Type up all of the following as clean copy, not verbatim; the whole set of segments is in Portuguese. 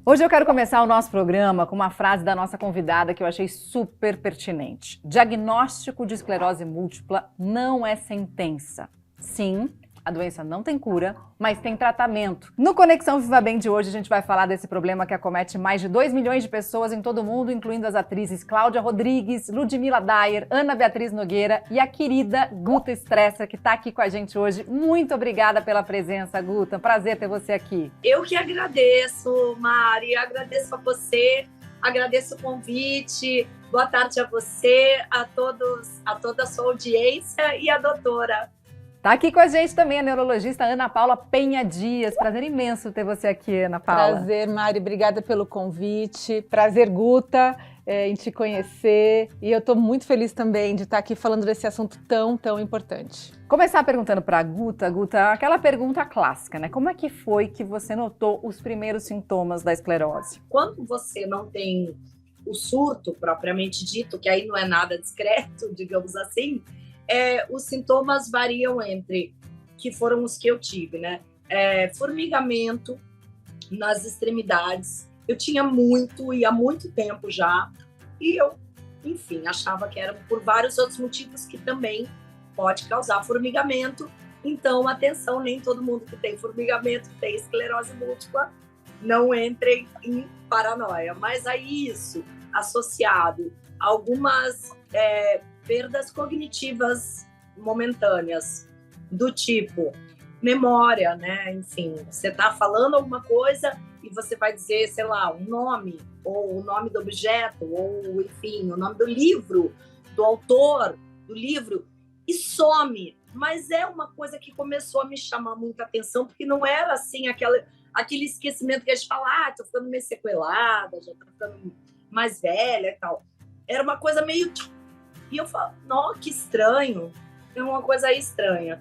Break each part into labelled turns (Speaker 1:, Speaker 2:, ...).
Speaker 1: Hoje eu quero começar o nosso programa com uma frase da nossa convidada que eu achei super pertinente. Diagnóstico de esclerose múltipla não é sentença. Sim, a doença não tem cura, mas tem tratamento. No Conexão Viva Bem de hoje a gente vai falar desse problema que acomete mais de 2 milhões de pessoas em todo o mundo, incluindo as atrizes Cláudia Rodrigues, Ludmila Dyer, Ana Beatriz Nogueira e a querida Guta Stresser, que está aqui com a gente hoje. Muito obrigada pela presença, Guta. Prazer ter você aqui.
Speaker 2: Eu que agradeço, Mari. Agradeço a você, agradeço o convite. Boa tarde a você, a todos, a toda a sua audiência e a doutora.
Speaker 1: Tá aqui com a gente também a neurologista Ana Paula Penha Dias. Prazer imenso ter você aqui, Ana Paula.
Speaker 3: Prazer, Mari. Obrigada pelo convite. Prazer, Guta, em te conhecer. E eu estou muito feliz também de estar aqui falando desse assunto tão importante.
Speaker 1: Começar perguntando para a Guta. Guta, aquela pergunta clássica, né? Como é que foi que você notou os primeiros sintomas da esclerose?
Speaker 2: Quando você não tem o surto propriamente dito, que aí não é nada discreto, digamos assim, os sintomas variam entre, que foram os que eu tive, né? Formigamento nas extremidades. Eu tinha muito, e há muito tempo já, e eu, enfim, achava que era por vários outros motivos que também pode causar formigamento. Então, atenção, nem todo mundo que tem formigamento tem esclerose múltipla. Não entrem em paranoia. Mas aí isso, associado a algumas perdas cognitivas momentâneas, do tipo memória, né? Enfim, você está falando alguma coisa e você vai dizer, sei lá, um nome, ou o nome do objeto, ou, enfim, o nome do livro, do autor do livro, e some. Mas é uma coisa que começou a me chamar muita atenção, porque não era assim aquele esquecimento que a gente fala, tô ficando meio sequelada, já tô ficando mais velha e tal. Era uma coisa meio... E eu falo, nossa, que estranho. É uma coisa não.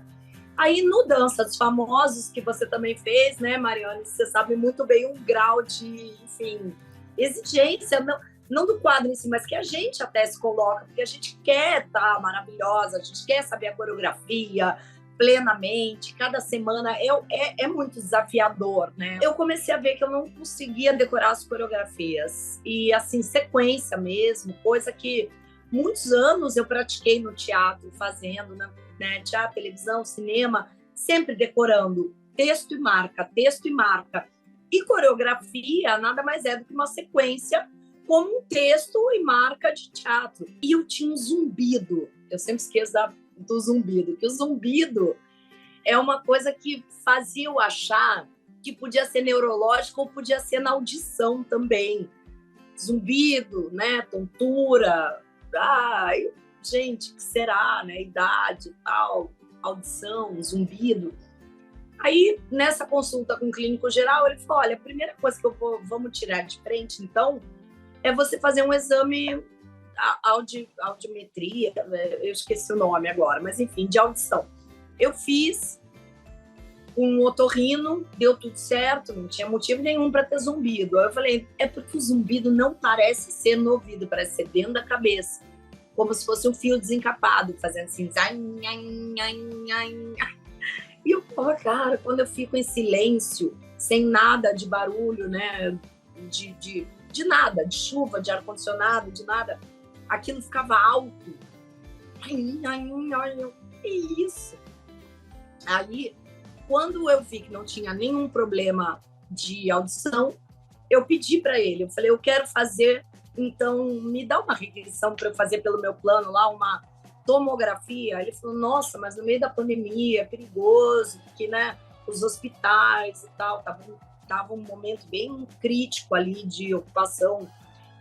Speaker 2: Aí, no Dança dos Famosos, que você também fez, né, Mariane? Você sabe muito bem um grau de, enfim, exigência, não do quadro em si, mas que a gente até se coloca, porque a gente quer estar maravilhosa, a gente quer saber a coreografia plenamente, cada semana é muito desafiador, né? Eu comecei a ver que eu não conseguia decorar as coreografias, e assim, sequência mesmo, coisa que muitos anos eu pratiquei no teatro, fazendo, né? Teatro, televisão, cinema, sempre decorando texto e marca, texto e marca. E coreografia nada mais é do que uma sequência como um texto e marca de teatro. E eu tinha um zumbido, eu sempre esqueço do zumbido, que o zumbido é uma coisa que fazia eu achar que podia ser neurológico ou podia ser na audição também. Zumbido, né? Tontura. Ai, gente, que será, né? Idade e tal, audição, zumbido. Aí, nessa consulta com o clínico geral, ele falou, olha, a primeira coisa que vamos tirar de frente, então, é você fazer um exame audiometria, eu esqueci o nome agora, mas enfim, de audição. Eu fiz um otorrino, deu tudo certo, não tinha motivo nenhum para ter zumbido. Aí eu falei, é porque o zumbido não parece ser no ouvido, parece ser dentro da cabeça, como se fosse um fio desencapado, fazendo assim, e eu falo, cara, quando eu fico em silêncio, sem nada de barulho, né, de nada, de chuva, de ar-condicionado, de nada, aquilo ficava alto. Que isso? Aí, quando eu vi que não tinha nenhum problema de audição, eu pedi para ele, eu falei, eu quero fazer, então me dá uma requisição para eu fazer pelo meu plano lá, uma tomografia. Ele falou, nossa, mas no meio da pandemia é perigoso, porque, né, os hospitais e tal, tava um momento bem crítico ali de ocupação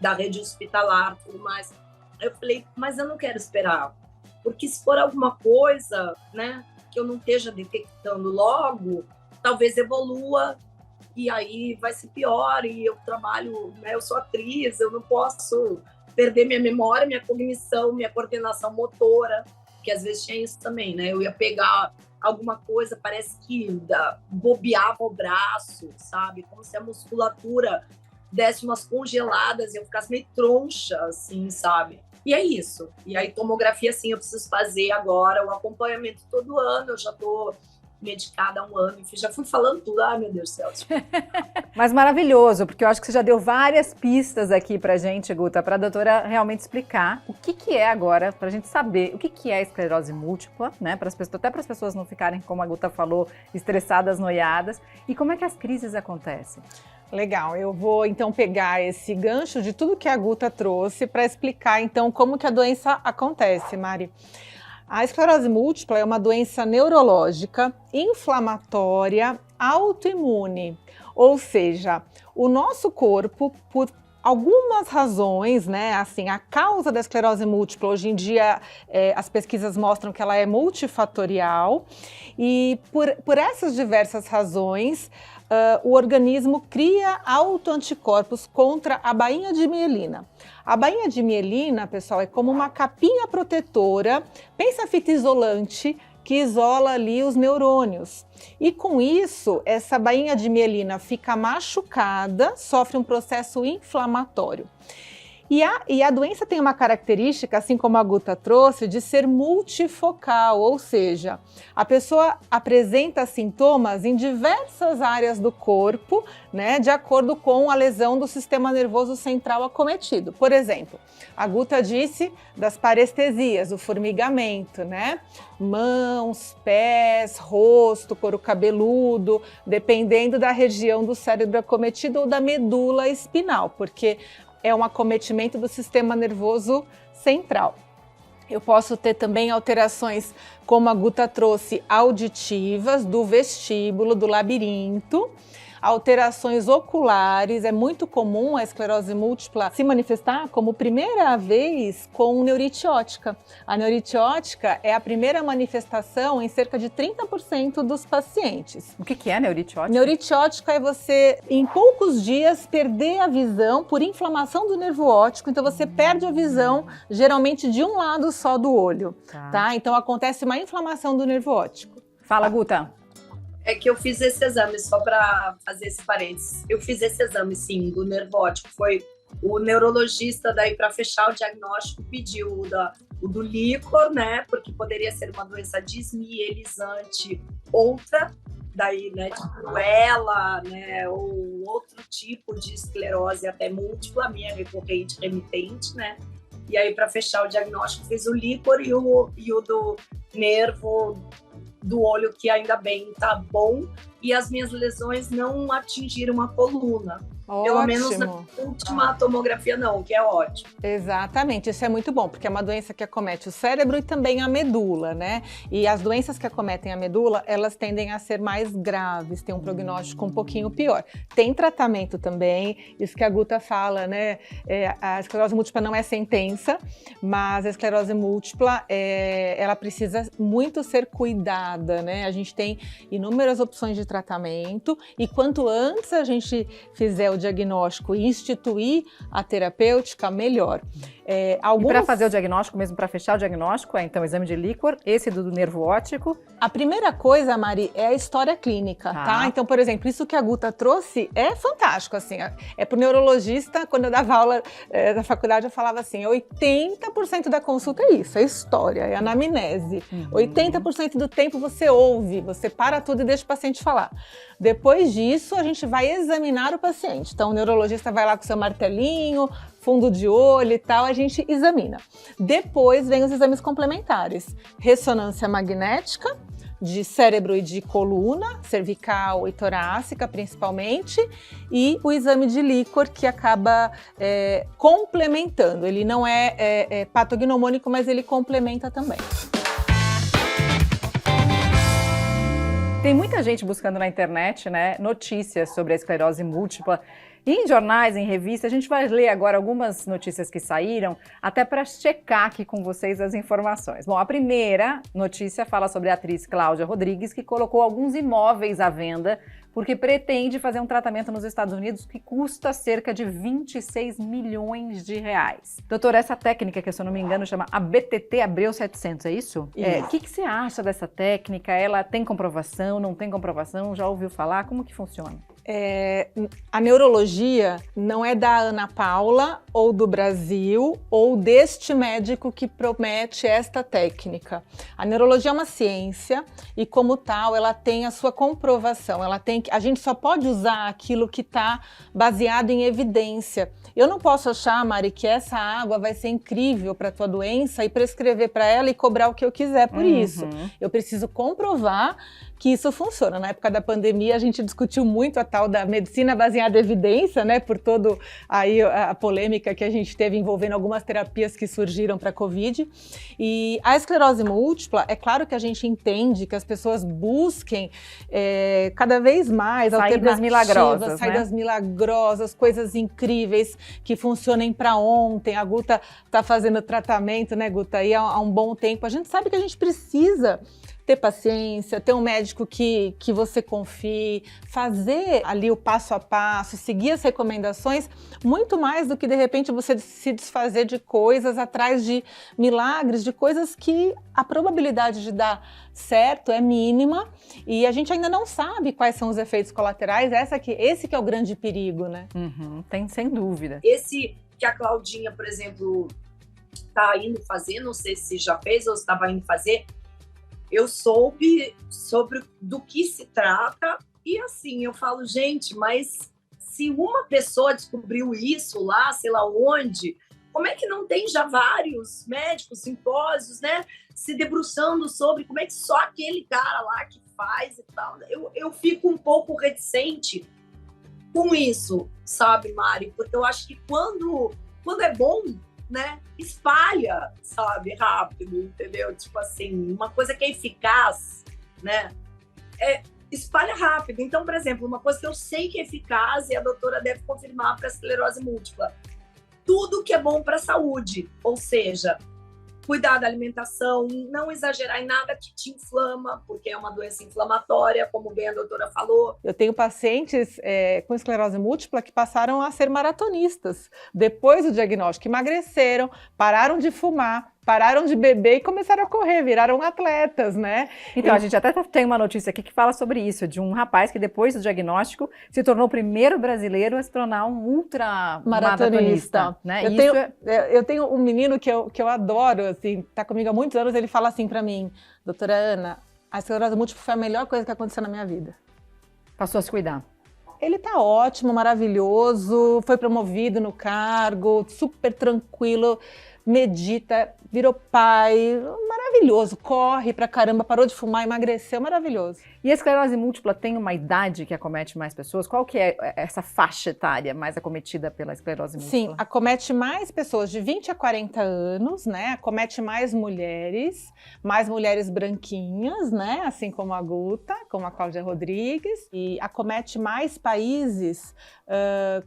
Speaker 2: da rede hospitalar e tudo mais. Eu falei, mas eu não quero esperar, porque se for alguma coisa, né, que eu não esteja detectando logo, talvez evolua e aí vai ser pior, e eu trabalho, né, eu sou atriz, eu não posso perder minha memória, minha cognição, minha coordenação motora, que às vezes tinha isso também, né, eu ia pegar alguma coisa, parece que bobeava o braço, sabe, como se a musculatura desse umas congeladas e eu ficasse meio troncha, assim, sabe. E é isso. E aí, tomografia, sim, eu preciso fazer agora o acompanhamento todo ano. Eu já estou medicada há 1 ano, enfim, já fui falando tudo, ai meu Deus do céu.
Speaker 1: Mas maravilhoso, porque eu acho que você já deu várias pistas aqui pra gente, Guta, pra doutora realmente explicar o que é agora, pra gente saber o que é esclerose múltipla, né, até para as pessoas não ficarem, como a Guta falou, estressadas, noiadas, e como é que as crises acontecem.
Speaker 3: Legal, eu vou então pegar esse gancho de tudo que a Guta trouxe para explicar então como que a doença acontece, Mari. A esclerose múltipla é uma doença neurológica, inflamatória, autoimune, ou seja, o nosso corpo, por algumas razões, né, assim, a causa da esclerose múltipla, hoje em dia as pesquisas mostram que ela é multifatorial, e por essas diversas razões, o organismo cria autoanticorpos contra a bainha de mielina. A bainha de mielina, pessoal, é como uma capinha protetora, pensa fita isolante, que isola ali os neurônios. E com isso, essa bainha de mielina fica machucada, sofre um processo inflamatório. E a doença tem uma característica, assim como a Guta trouxe, de ser multifocal, ou seja, a pessoa apresenta sintomas em diversas áreas do corpo, né, de acordo com a lesão do sistema nervoso central acometido. Por exemplo, a Guta disse das parestesias, o formigamento, né? Mãos, pés, rosto, couro cabeludo, dependendo da região do cérebro acometido ou da medula espinal, porque é um acometimento do sistema nervoso central. Eu posso ter também alterações, como a Guta trouxe, auditivas, do vestíbulo, do labirinto. Alterações oculares, é muito comum a esclerose múltipla se manifestar como primeira vez com neurite óptica. A neurite óptica é a primeira manifestação em cerca de 30% dos pacientes.
Speaker 1: O que é neurite óptica?
Speaker 3: Neurite óptica é você, em poucos dias, perder a visão por inflamação do nervo óptico, então você perde a visão, geralmente de um lado só do olho, tá? Então acontece uma inflamação do nervo óptico.
Speaker 1: Fala, Guta.
Speaker 2: É que eu fiz esse exame, só para fazer esse parênteses. Eu fiz esse exame, sim, do nervo óptico. Foi o neurologista, daí, para fechar o diagnóstico, pediu o do líquor, né? Porque poderia ser uma doença desmielizante, outra, daí, né? Tipo ela, né? Ou outro tipo de esclerose, até múltipla, minha recorrente, remitente, né? E aí, para fechar o diagnóstico, fiz o líquor e o do nervo do olho, que ainda bem tá bom, e as minhas lesões não atingiram a coluna.
Speaker 3: Ótimo.
Speaker 2: Pelo menos na última tomografia não, que é ótimo.
Speaker 3: Exatamente, isso é muito bom, porque é uma doença que acomete o cérebro e também a medula, né? E as doenças que acometem a medula, elas tendem a ser mais graves, tem um prognóstico um pouquinho pior. Tem tratamento também, isso que a Guta fala, né? A esclerose múltipla não é sentença, mas a esclerose múltipla, ela precisa muito ser cuidada, né? A gente tem inúmeras opções de tratamento e quanto antes a gente fizer o diagnóstico e instituir a terapêutica, melhor.
Speaker 1: E para fazer o diagnóstico, mesmo para fechar o diagnóstico, então exame de líquor, esse do nervo óptico.
Speaker 3: A primeira coisa, Mari, é a história clínica, tá? Então, por exemplo, isso que a Guta trouxe é fantástico, assim, pro neurologista, quando eu dava aula da faculdade, eu falava assim, 80% da consulta é isso, é história, é anamnese. 80% do tempo você ouve, você para tudo e deixa o paciente falar. Depois disso, a gente vai examinar o paciente. Então, o neurologista vai lá com o seu martelinho, fundo de olho e tal, a gente examina. Depois vem os exames complementares. Ressonância magnética, de cérebro e de coluna, cervical e torácica principalmente, e o exame de líquor que acaba complementando. Ele não é patognomônico, mas ele complementa também.
Speaker 1: Tem muita gente buscando na internet, né, notícias sobre a esclerose múltipla. E em jornais, em revistas, a gente vai ler agora algumas notícias que saíram, até para checar aqui com vocês as informações. Bom, a primeira notícia fala sobre a atriz Cláudia Rodrigues, que colocou alguns imóveis à venda porque pretende fazer um tratamento nos Estados Unidos que custa cerca de 26 milhões de reais. Doutora, essa técnica, que se eu não me engano chama ABTT Abreu 700, é isso? O que você acha dessa técnica? Ela tem comprovação, não tem comprovação? Já ouviu falar? Como que funciona?
Speaker 3: A neurologia não é da Ana Paula, ou do Brasil, ou deste médico que promete esta técnica. A neurologia é uma ciência e, como tal, ela tem a sua comprovação. A gente só pode usar aquilo que está baseado em evidência. Eu não posso achar, Mari, que essa água vai ser incrível para a tua doença e prescrever para ela e cobrar o que eu quiser por isso. Eu preciso comprovar que isso funciona. Na época da pandemia, a gente discutiu muito a tal da medicina baseada em evidência, né, por todo aí a polêmica que a gente teve envolvendo algumas terapias que surgiram para a Covid. E a esclerose múltipla, é claro que a gente entende que as pessoas busquem cada vez mais
Speaker 1: saídas milagrosas,
Speaker 3: saídas milagrosas, coisas incríveis que funcionem para ontem. A Guta está fazendo tratamento, né, Guta, aí há um bom tempo. A gente sabe que a gente precisa ter paciência, ter um médico que você confie, fazer ali o passo a passo, seguir as recomendações, muito mais do que, de repente, você se desfazer de coisas atrás de milagres, de coisas que a probabilidade de dar certo é mínima e a gente ainda não sabe quais são os efeitos colaterais. Esse que é o grande perigo, né?
Speaker 1: Tem, sem dúvida.
Speaker 2: Esse que a Claudinha, por exemplo, está indo fazer, não sei se já fez ou estava indo fazer, eu soube sobre do que se trata e assim, eu falo, gente, mas se uma pessoa descobriu isso lá, sei lá onde, como é que não tem já vários médicos, simpósios, né, se debruçando sobre como é que só aquele cara lá que faz e tal. Eu fico um pouco reticente com isso, sabe, Mari? Porque eu acho que quando é bom, né, espalha, sabe, rápido, entendeu? Tipo assim, uma coisa que é eficaz, né, espalha rápido. Então, por exemplo, uma coisa que eu sei que é eficaz, e a doutora deve confirmar para a esclerose múltipla, tudo que é bom para a saúde, ou seja, cuidar da alimentação, não exagerar em nada que te inflama, porque é uma doença inflamatória, como bem a doutora falou.
Speaker 3: Eu tenho pacientes com esclerose múltipla que passaram a ser maratonistas depois do diagnóstico, emagreceram, pararam de fumar, pararam de beber e começaram a correr, viraram atletas, né?
Speaker 1: Então, a gente até tem uma notícia aqui que fala sobre isso, de um rapaz que depois do diagnóstico se tornou o primeiro brasileiro a se tornar um ultramaratonista, né?
Speaker 3: Eu tenho um menino que eu adoro, assim, tá comigo há muitos anos, ele fala assim pra mim, doutora Ana, a esclerose múltipla foi a melhor coisa que aconteceu na minha vida.
Speaker 1: Passou a se cuidar.
Speaker 3: Ele tá ótimo, maravilhoso, foi promovido no cargo, super tranquilo, medita, virou pai, maravilhoso, corre pra caramba, parou de fumar, emagreceu, maravilhoso.
Speaker 1: E a esclerose múltipla tem uma idade que acomete mais pessoas? Qual que é essa faixa etária mais acometida pela esclerose múltipla?
Speaker 3: Sim, acomete mais pessoas de 20 a 40 anos, né? Acomete mais mulheres branquinhas, né? Assim como a Guta, como a Cláudia Rodrigues, e acomete mais países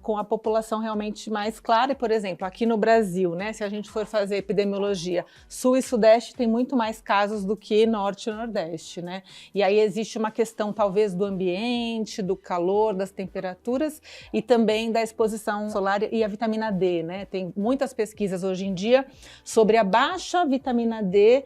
Speaker 3: com a população realmente mais clara. E, por exemplo, aqui no Brasil, né? Se a gente for fazer epidemiologia, Sul e Sudeste tem muito mais casos do que Norte e Nordeste, né? E aí existe uma questão talvez do ambiente, do calor, das temperaturas e também da exposição solar e a vitamina D, né? Tem muitas pesquisas hoje em dia sobre a baixa vitamina D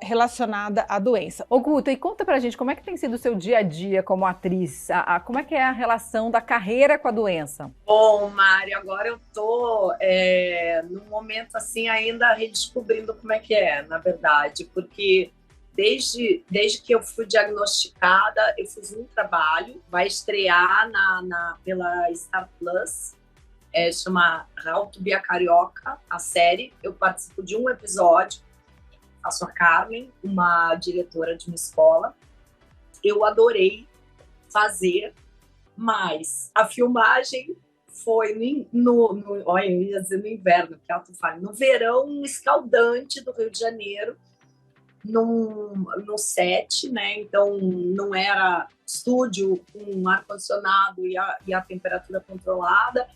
Speaker 3: relacionada à doença.
Speaker 1: Ô Guta, e conta pra gente como é que tem sido o seu dia a dia como atriz? Como é que é a relação da carreira com a doença?
Speaker 2: Bom, Mari, agora eu tô num momento assim ainda redescobrindo como é que é, na verdade, porque desde que eu fui diagnosticada, eu fiz um trabalho, vai estrear pela Star Plus, chama How to Be a Carioca, a série. Eu participo de um episódio, faço a Carmen, uma diretora de uma escola. Eu adorei fazer, mas a filmagem foi olha, eu ia dizer no inverno, que alto falo, no verão escaldante do Rio de Janeiro, no set, né? Então não era estúdio com ar-condicionado e a temperatura controlada.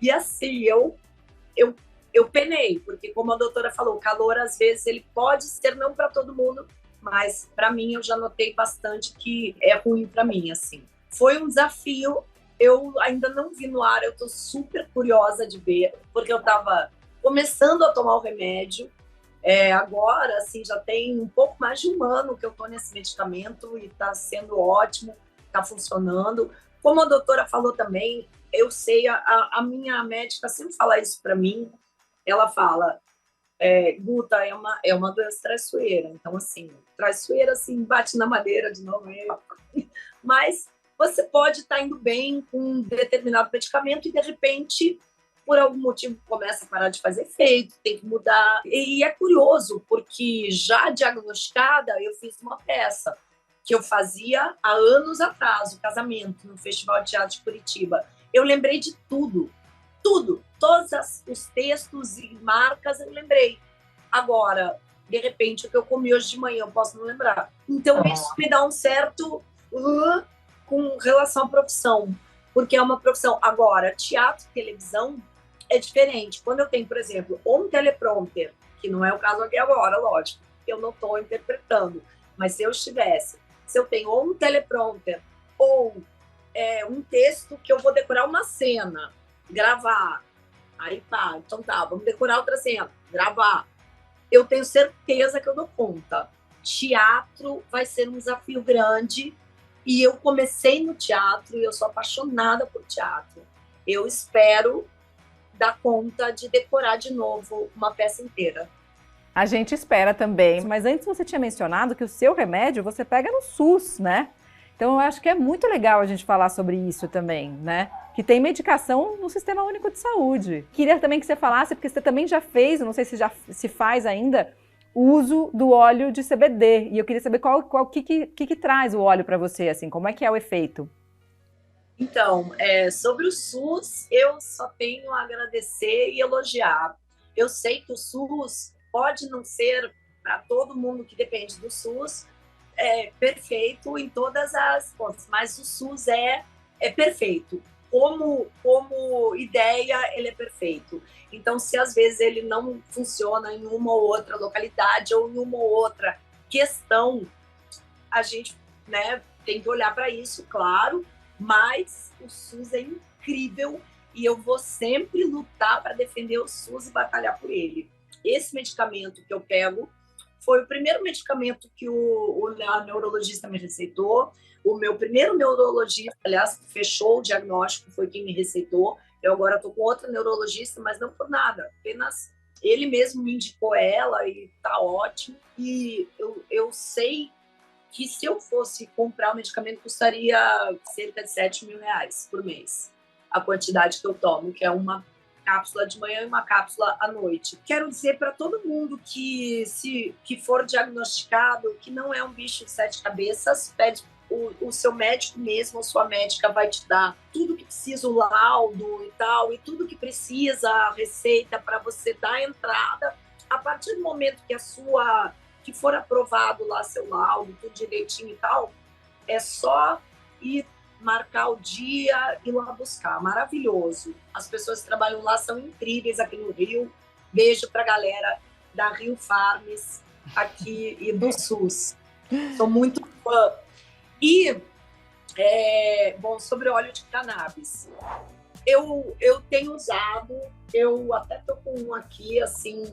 Speaker 2: E assim, eu penei, porque como a doutora falou, o calor às vezes ele pode ser não para todo mundo, mas para mim eu já notei bastante que é ruim para mim, assim. Foi um desafio, eu ainda não vi no ar, eu tô super curiosa de ver, porque eu tava começando a tomar o remédio. Agora, assim, já tem um pouco mais de um ano que eu tô nesse medicamento e tá sendo ótimo, tá funcionando. Como a doutora falou também, eu sei, a minha médica sempre fala isso para mim, ela fala, Guta, é uma doença traiçoeira, então, assim, traiçoeira, assim, bate na madeira de novo, mas você pode estar indo bem com um determinado medicamento e, de repente, por algum motivo, começa a parar de fazer efeito, tem que mudar. E é curioso, porque já diagnosticada, eu fiz uma peça que eu fazia há anos atrás, o casamento, no Festival de Teatro de Curitiba. Eu lembrei de tudo, todos os textos e marcas eu lembrei. Agora, de repente, o que eu comi hoje de manhã, eu posso não lembrar. Então, isso me dá um certo com relação à profissão, porque é uma profissão. Agora, teatro e televisão é diferente. Quando eu tenho, por exemplo, um teleprompter, que não é o caso aqui agora, lógico, eu não estou interpretando, mas se eu tenho ou um teleprompter ou um texto que eu vou decorar uma cena, gravar, aí pá, então tá, vamos decorar outra cena, gravar, eu tenho certeza que eu dou conta. Teatro vai ser um desafio grande e eu comecei no teatro e eu sou apaixonada por teatro. Eu espero dar conta de decorar de novo uma peça inteira.
Speaker 1: A gente espera também, mas antes você tinha mencionado que o seu remédio você pega no SUS, né? Então eu acho que é muito legal a gente falar sobre isso também, né? Que tem medicação no Sistema Único de Saúde. Queria também que você falasse, porque você também já fez, não sei se já se faz ainda, o uso do óleo de CBD. E eu queria saber o que traz o óleo para você, assim, como é que é o efeito?
Speaker 2: Então, sobre o SUS, eu só tenho a agradecer e elogiar. Eu sei que o SUS pode não ser para todo mundo que depende do SUS perfeito em todas as pontas, mas o SUS é perfeito. Como ideia, ele é perfeito. Então, se às vezes ele não funciona em uma ou outra localidade ou em uma ou outra questão, a gente, né, tem que olhar para isso, claro, mas o SUS é incrível e eu vou sempre lutar para defender o SUS e batalhar por ele. Esse medicamento que eu pego foi o primeiro medicamento que a neurologista me receitou. O meu primeiro neurologista, aliás, fechou o diagnóstico, foi quem me receitou. Eu agora estou com outra neurologista, mas não por nada, apenas ele mesmo me indicou ela e está ótimo. E eu sei que se eu fosse comprar o medicamento, custaria cerca de R$7.000 por mês. A quantidade que eu tomo, que é uma cápsula de manhã e uma cápsula à noite. Quero dizer para todo mundo que for diagnosticado, que não é um bicho de 7 cabeças, pede o seu médico mesmo, a sua médica vai te dar tudo que precisa, o laudo e tal, e tudo que precisa, a receita para você dar entrada. A partir do momento que for aprovado lá seu laudo, tudo direitinho e tal, é só ir marcar o dia e ir lá buscar. Maravilhoso. As pessoas que trabalham lá são incríveis aqui no Rio. Beijo para a galera da Rio Farms aqui e do SUS. Sou muito fã. E, bom, sobre óleo de cannabis. Eu tenho usado, eu até estou com um aqui, assim,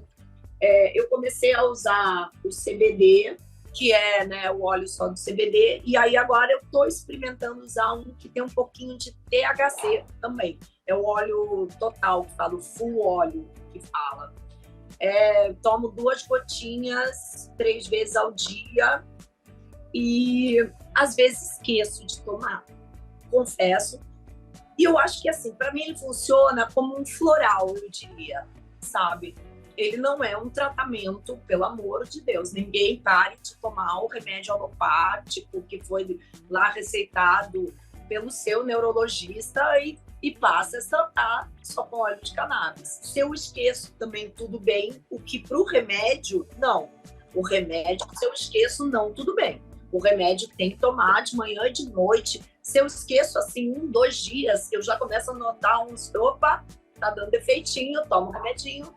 Speaker 2: eu comecei a usar o CBD, que é, né, o óleo só do CBD, e aí agora eu estou experimentando usar um que tem um pouquinho de THC também. É o óleo total, que fala, o full óleo, que fala. Tomo 2 gotinhas 3 vezes ao dia e às vezes esqueço de tomar, confesso. E eu acho que, assim, para mim ele funciona como um floral, eu diria, sabe? Ele não é um tratamento, pelo amor de Deus. Ninguém pare de tomar o remédio alopático que foi lá receitado pelo seu neurologista e passe a tratar só com óleo de cannabis. Se eu esqueço também, tudo bem. O que para o remédio, não. O remédio, se eu esqueço, não, tudo bem. O remédio tem que tomar de manhã e de noite. Se eu esqueço, assim, 1, 2 dias, eu já começo a notar opa, tá dando efeitinho, tomo um remedinho.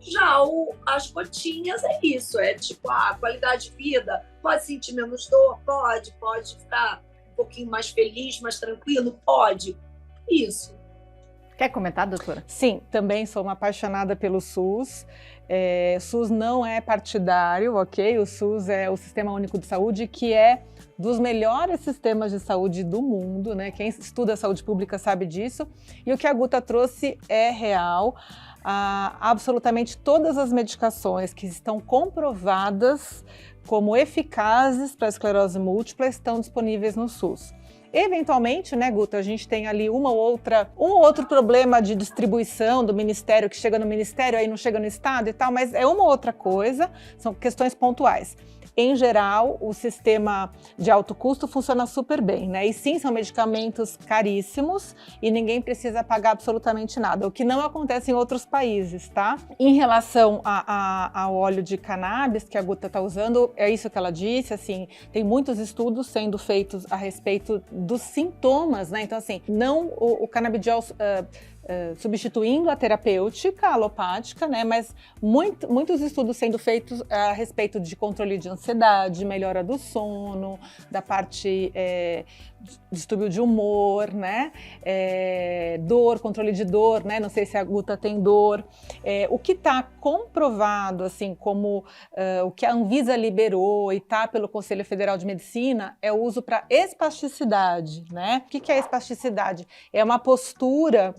Speaker 2: Já as gotinhas é isso, é tipo a qualidade de vida, pode sentir menos dor, pode ficar um pouquinho mais feliz, mais tranquilo, pode, isso.
Speaker 1: Quer comentar, doutora?
Speaker 3: Sim, também sou uma apaixonada pelo SUS. SUS não é partidário, ok? O SUS é o Sistema Único de Saúde, que é dos melhores sistemas de saúde do mundo, né? Quem estuda saúde pública sabe disso. E o que a Guta trouxe é real. Absolutamente todas as medicações que estão comprovadas como eficazes para a esclerose múltipla estão disponíveis no SUS. Eventualmente, né, Guta, a gente tem ali um ou outro problema de distribuição do Ministério, que chega no Ministério, aí não chega no Estado e tal, mas é uma outra coisa, são questões pontuais. Em geral, o sistema de alto custo funciona super bem, né? E sim, são medicamentos caríssimos e ninguém precisa pagar absolutamente nada, o que não acontece em outros países, tá? Em relação ao óleo de cannabis que a Guta está usando, é isso que ela disse, assim, tem muitos estudos sendo feitos a respeito dos sintomas, né? Então, assim, não o canabidiol substituindo a terapêutica alopática, né? Mas muitos estudos sendo feitos a respeito de controle de ansiedade, melhora do sono, da parte distúrbio de humor, né? Dor, controle de dor, né? Não sei se a Guta tem dor. O que está comprovado, assim, como o que a Anvisa liberou e está pelo Conselho Federal de Medicina, é o uso para espasticidade, né? O que é espasticidade? É uma postura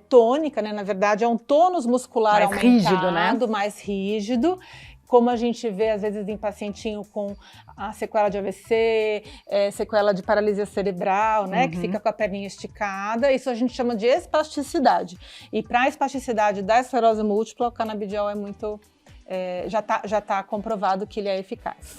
Speaker 3: tônica, né? Na verdade, é um tônus muscular
Speaker 1: mais
Speaker 3: aumentado,
Speaker 1: rígido, né?
Speaker 3: Mais rígido, como a gente vê, às vezes, em pacientinho com a sequela de AVC, sequela de paralisia cerebral, né? Que fica com a perninha esticada. Isso a gente chama de espasticidade. E para a espasticidade da esclerose múltipla, o canabidiol é muito... já tá comprovado que ele é eficaz.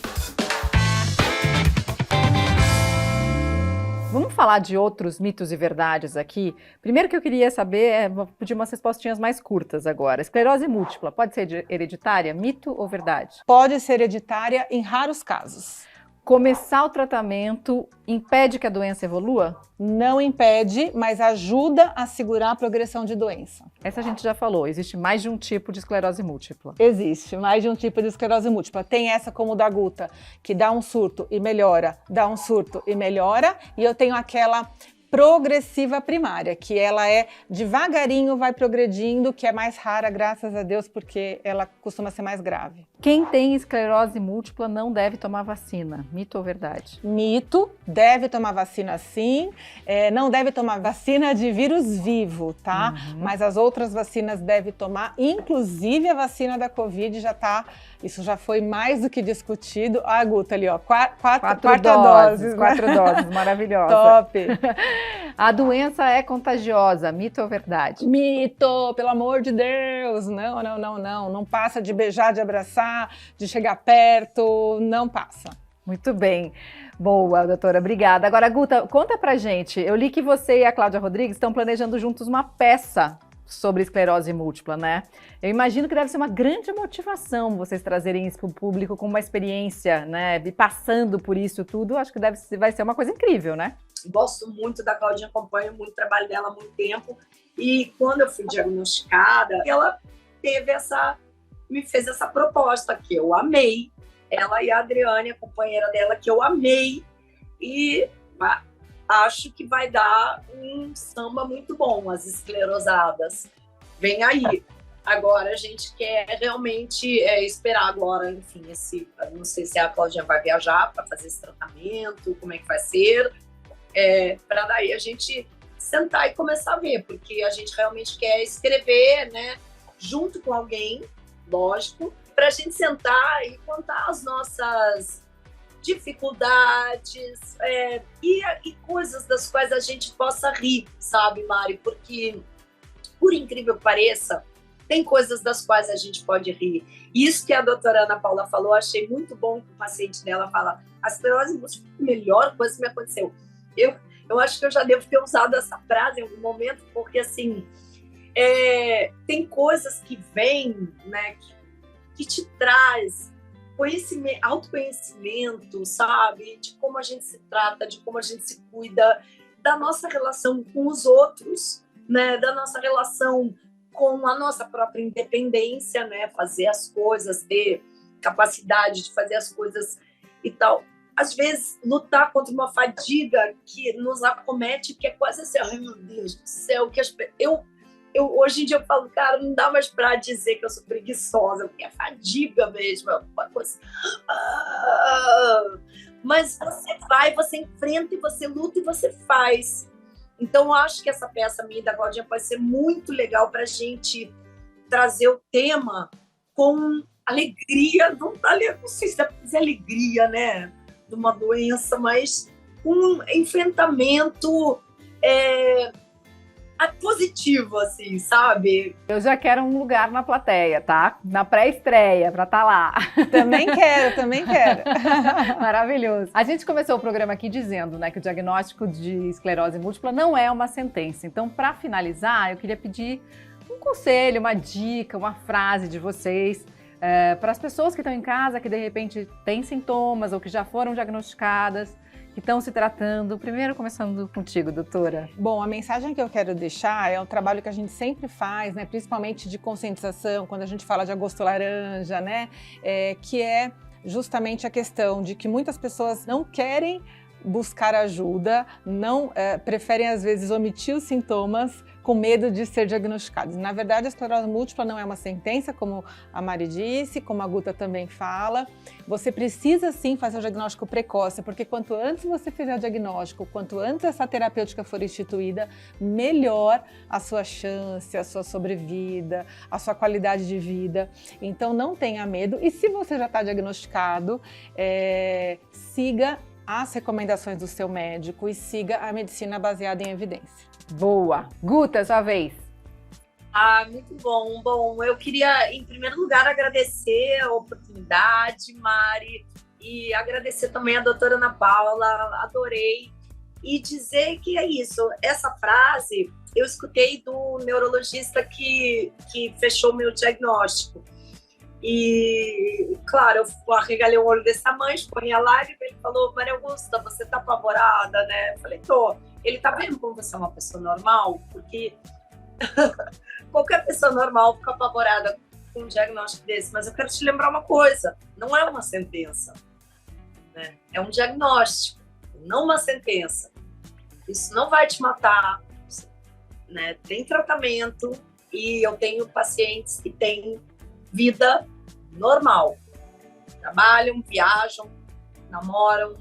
Speaker 1: Vamos falar de outros mitos e verdades aqui. Primeiro que eu queria saber, vou pedir umas respostinhas mais curtas agora. Esclerose múltipla pode ser hereditária? Mito ou verdade?
Speaker 3: Pode ser hereditária em raros casos.
Speaker 1: Começar o tratamento impede que a doença evolua?
Speaker 3: Não impede, mas ajuda a segurar a progressão de doença.
Speaker 1: Essa a gente já falou, existe mais de um tipo de esclerose múltipla.
Speaker 3: Existe mais de um tipo de esclerose múltipla. Tem essa como o da Guta, que dá um surto e melhora, dá um surto e melhora, e eu tenho aquela progressiva primária, que ela devagarinho vai progredindo, que é mais rara, graças a Deus, porque ela costuma ser mais grave.
Speaker 1: Quem tem esclerose múltipla não deve tomar vacina. Mito ou verdade?
Speaker 3: Mito, deve tomar vacina sim, não deve tomar vacina de vírus vivo, tá? Mas as outras vacinas deve tomar, inclusive a vacina da Covid isso já foi mais do que discutido. A Guta ali, ó, quarta dose.
Speaker 1: 4 doses, maravilhosa.
Speaker 3: Top!
Speaker 1: A doença é contagiosa, mito ou verdade?
Speaker 3: Mito, pelo amor de Deus! Não passa de beijar, de abraçar, de chegar perto, não passa.
Speaker 1: Muito bem. Boa, doutora, obrigada. Agora, Guta, conta pra gente. Eu li que você e a Cláudia Rodrigues estão planejando juntos uma peça sobre esclerose múltipla, né? Eu imagino que deve ser uma grande motivação vocês trazerem isso para o público com uma experiência, né? E passando por isso tudo, acho que vai ser uma coisa incrível, né?
Speaker 2: Gosto muito da Claudinha, acompanho muito o trabalho dela há muito tempo. E quando eu fui diagnosticada, ela me fez essa proposta que eu amei. Ela e a Adriane, a companheira dela, que eu amei. E acho que vai dar um samba muito bom, as esclerosadas. Vem aí. Agora a gente quer realmente esperar agora, enfim, não sei se a Claudinha vai viajar para fazer esse tratamento, como é que vai ser, para daí a gente sentar e começar a ver, porque a gente realmente quer escrever, né, junto com alguém, lógico, para a gente sentar e contar as nossas dificuldades e coisas das quais a gente possa rir, sabe, Mari? Porque, por incrível que pareça, tem coisas das quais a gente pode rir. Isso que a doutora Ana Paula falou, achei muito bom que o paciente dela fala: a esclerose múltipla é a melhor coisa que me aconteceu. Eu acho que eu já devo ter usado essa frase em algum momento, porque, assim, tem coisas que vêm, né, que te traz autoconhecimento, sabe? De como a gente se trata, de como a gente se cuida, da nossa relação com os outros, né? Da nossa relação com a nossa própria independência, né? Fazer as coisas, ter capacidade de fazer as coisas e tal. Às vezes, lutar contra uma fadiga que nos acomete, que é quase assim, ai meu Deus do céu, que hoje em dia eu falo, cara, não dá mais para dizer que eu sou preguiçosa, porque é fadiga mesmo, é uma coisa... mas você vai, você enfrenta e você luta e você faz. Então, eu acho que essa peça minha da Claudinha pode ser muito legal para a gente trazer o tema com alegria, não sei se dá para dizer alegria, né, de uma doença, mas com enfrentamento positivo, assim, sabe?
Speaker 1: Eu já quero um lugar na plateia, tá? Na pré-estreia, pra estar lá.
Speaker 3: Também quero.
Speaker 1: Maravilhoso. A gente começou o programa aqui dizendo, né, que o diagnóstico de esclerose múltipla não é uma sentença. Então, para finalizar, eu queria pedir um conselho, uma dica, uma frase de vocês para as pessoas que estão em casa, que de repente têm sintomas ou que já foram diagnosticadas, que estão se tratando. Primeiro, começando contigo, doutora.
Speaker 3: Bom, a mensagem que eu quero deixar é um trabalho que a gente sempre faz, né, principalmente de conscientização, quando a gente fala de agosto laranja, né, que é justamente a questão de que muitas pessoas não querem buscar ajuda, não preferem às vezes omitir os sintomas com medo de ser diagnosticados. Na verdade, a esclerose múltipla não é uma sentença, como a Mari disse, como a Guta também fala. Você precisa sim fazer o diagnóstico precoce, porque quanto antes você fizer o diagnóstico, quanto antes essa terapêutica for instituída, melhor a sua chance, a sua sobrevida, a sua qualidade de vida. Então não tenha medo, e se você já está diagnosticado, siga as recomendações do seu médico e siga a medicina baseada em evidência.
Speaker 1: Boa! Guta, sua vez.
Speaker 2: Muito bom. Bom, eu queria, em primeiro lugar, agradecer a oportunidade, Mari, e agradecer também a doutora Ana Paula, adorei. E dizer que é isso, essa frase eu escutei do neurologista que fechou meu diagnóstico. E, claro, eu arregalei o olho desse tamanho, escorri a lágrima, ele falou: Maria Augusta, você tá apavorada, né? Eu falei: tô. Ele tá vendo como você é uma pessoa normal? Porque qualquer pessoa normal fica apavorada com um diagnóstico desse. Mas eu quero te lembrar uma coisa: não é uma sentença, né? É um diagnóstico, não uma sentença. Isso não vai te matar, né? Tem tratamento, e eu tenho pacientes que têm vida normal. Trabalham, viajam, namoram,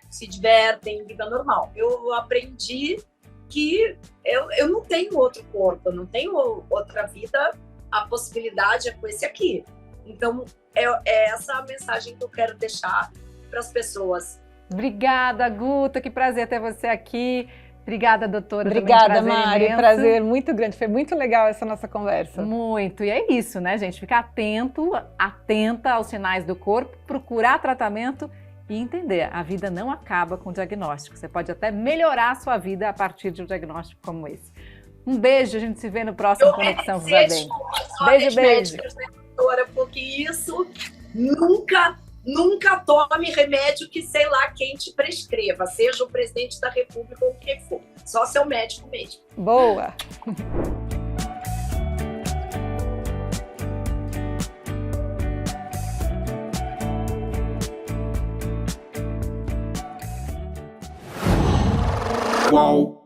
Speaker 2: se divertem, vida normal. Eu aprendi que eu não tenho outro corpo, eu não tenho outra vida, a possibilidade é com esse aqui. Então, é essa a mensagem que eu quero deixar para as pessoas.
Speaker 1: Obrigada, Guta, que prazer ter você aqui. Obrigada, doutora.
Speaker 3: Obrigada, Mari. Imenso. Prazer muito grande. Foi muito legal essa nossa conversa.
Speaker 1: Muito. E é isso, né, gente? Ficar atenta aos sinais do corpo, procurar tratamento e entender. A vida não acaba com o diagnóstico. Você pode até melhorar a sua vida a partir de um diagnóstico como esse. Um beijo. A gente se vê no próximo Conexão Viva Bem. Beijo, beijo.
Speaker 2: Né, doutora, porque isso nunca tome remédio que sei lá quem te prescreva, seja o presidente da República ou quem for. Só seu médico mesmo.
Speaker 3: Boa!
Speaker 4: Uau!